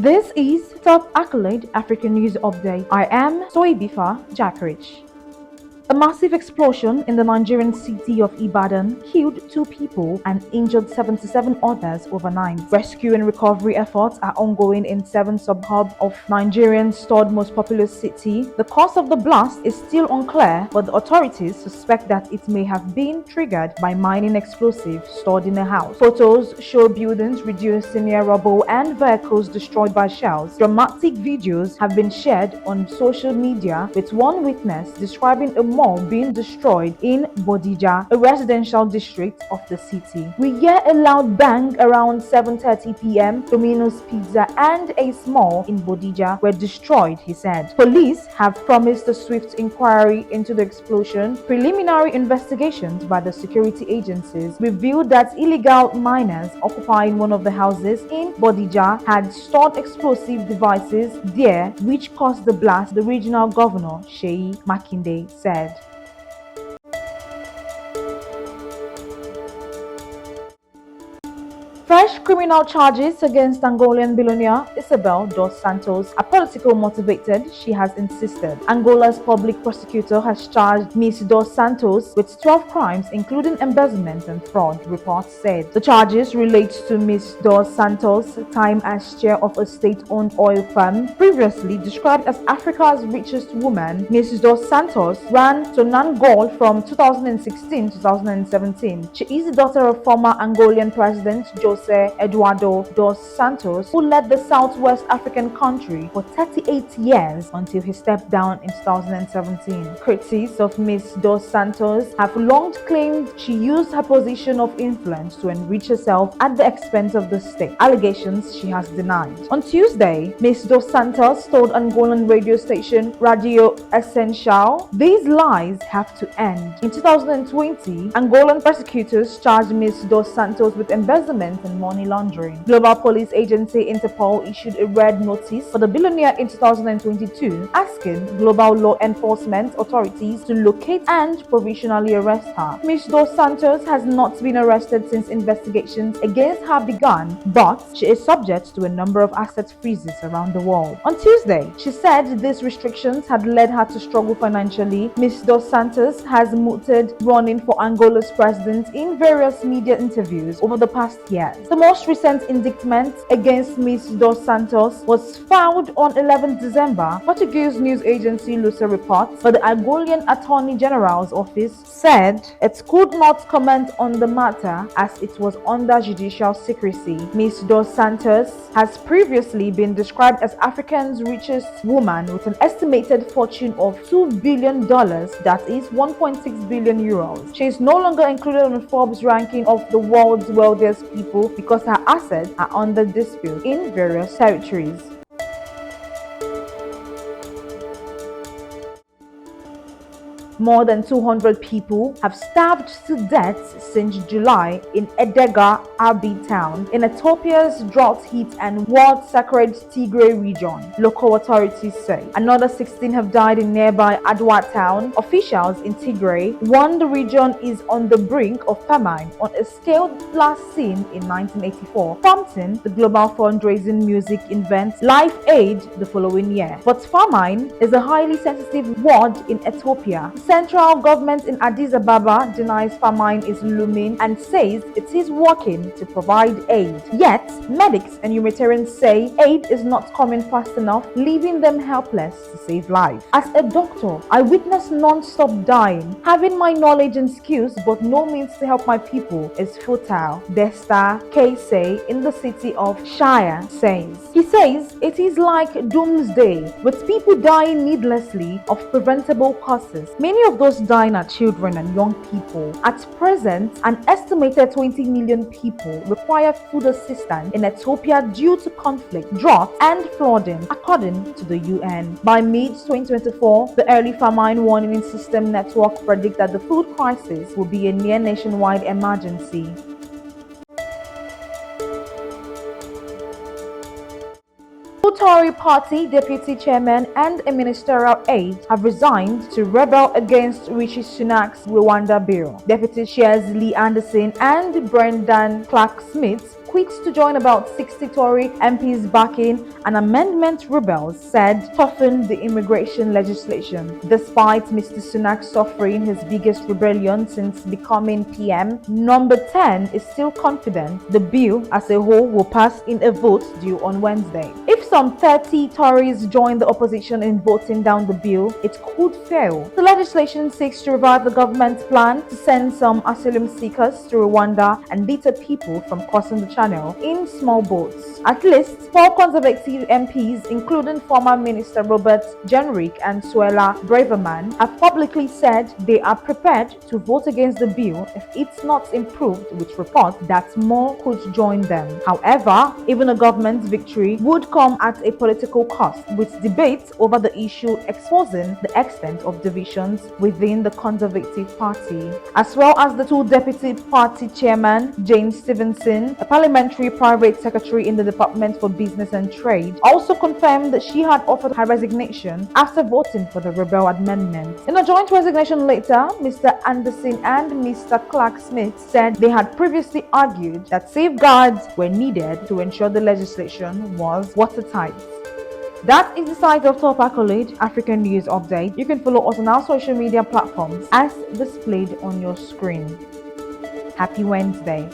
This is Top Accolade African News Update. I am Soibifa Jackrich. A massive explosion in the Nigerian city of Ibadan killed 2 people and injured 77 others overnight. Rescue and recovery efforts are ongoing in 7 suburbs of Nigerian's third most populous city. The cause of the blast is still unclear, but the authorities suspect that it may have been triggered by mining explosives stored in a house. Photos show buildings reduced in near rubble and vehicles destroyed by shells. Dramatic videos have been shared on social media, with one witness describing a mall being destroyed in Bodija, a residential district of the city. We hear a loud bang around 7:30 p.m. Domino's Pizza and a mall in Bodija were destroyed, he said. Police have promised a swift inquiry into the explosion. Preliminary investigations by the security agencies revealed that illegal miners occupying one of the houses in Bodija had stored explosive devices there, which caused the blast, the regional governor, Sheyi Makinde, said. Fresh criminal charges against Angolan billionaire Isabel dos Santos are political motivated, she has insisted. Angola's public prosecutor has charged Ms. dos Santos with 12 crimes, including embezzlement and fraud, reports said. The charges relate to Ms. dos Santos' time as chair of a state-owned oil firm. Previously described as Africa's richest woman, Ms. dos Santos ran Sonangol from 2016 to 2017. She is the daughter of former Angolan President José Eduardo dos Santos, who led the Southwest African country for 38 years until he stepped down in 2017. Critics of Ms. dos Santos have long claimed she used her position of influence to enrich herself at the expense of the state, allegations she has denied. On Tuesday, Ms. dos Santos told Angolan radio station Radio Essential, "These lies have to end." In 2020, Angolan prosecutors charged Ms. dos Santos with embezzlement and money laundering. Global police agency Interpol issued a red notice for the billionaire in 2022, asking global law enforcement authorities to locate and provisionally arrest her. Ms. dos Santos has not been arrested since investigations against her began, but she is subject to a number of asset freezes around the world. On Tuesday, she said these restrictions had led her to struggle financially. Ms. dos Santos has mooted running for Angola's president in various media interviews over the past year. The most recent indictment against Ms. dos Santos was filed on 11 December, Portuguese news agency Lusa reports, but the Angolan Attorney General's office said it could not comment on the matter as it was under judicial secrecy. Ms. dos Santos has previously been described as Africa's richest woman with an estimated fortune of $2 billion, that is 1.6 billion euros. She is no longer included on Forbes' ranking of the world's wealthiest people because her assets are under dispute in various territories. More than 200 people have starved to death since July in Edega Abbey town in Ethiopia's drought-hit and world-sacred Tigray region, local authorities say. Another 16 have died in nearby Adwa town. Officials in Tigray warn the region is on the brink of famine on a scale last seen in 1984, prompting the global fundraising music event Life Aid the following year. But famine is a highly sensitive word in Ethiopia. Central government in Addis Ababa denies famine is looming and says it is working to provide aid. Yet, medics and humanitarians say aid is not coming fast enough, leaving them helpless to save lives. As a doctor, I witness non-stop dying. Having my knowledge and skills but no means to help my people is futile, Desta Kese in the city of Shire says. He says it is like doomsday, with people dying needlessly of preventable causes. Many of those dying are children and young people. At present, an estimated 20 million people require food assistance in Ethiopia due to conflict, drought, and flooding, according to the UN. By mid-2024, the Early Famine Warning System Network predicts that the food crisis will be a near nationwide emergency. Tory party deputy chairman and a ministerial aide have resigned to rebel against Rishi Sunak's Rwanda bill. Deputy chairs Lee Anderson and Brendan Clark-Smith quit to join about 60 Tory MPs backing an amendment rebels said toughened the immigration legislation. Despite Mr. Sunak suffering his biggest rebellion since becoming PM, number 10 is still confident the bill as a whole will pass in a vote due on Wednesday. If some 30 Tories join the opposition in voting down the bill, it could fail. The legislation seeks to revive the government's plan to send some asylum seekers to Rwanda and deter people from crossing the channel in small boats. At least 4 Conservative MPs, including former Minister Robert Jenrick and Suella Braverman, have publicly said they are prepared to vote against the bill if it's not improved, with reports that more could join them. However, even a government's victory would come at a political cost, with debates over the issue exposing the extent of divisions within the Conservative Party, as well as the 2 deputy party chairman, Jane Stevenson, a parliamentary private secretary in the Department for Business and Trade, also confirmed that she had offered her resignation after voting for the rebel amendment. In a joint resignation letter, Mr. Anderson and Mr. Clark Smith said they had previously argued that safeguards were needed to ensure the legislation was watertight. That is the side of Top Accolade African News Update. You can follow us on our social media platforms as displayed on your screen. Happy Wednesday.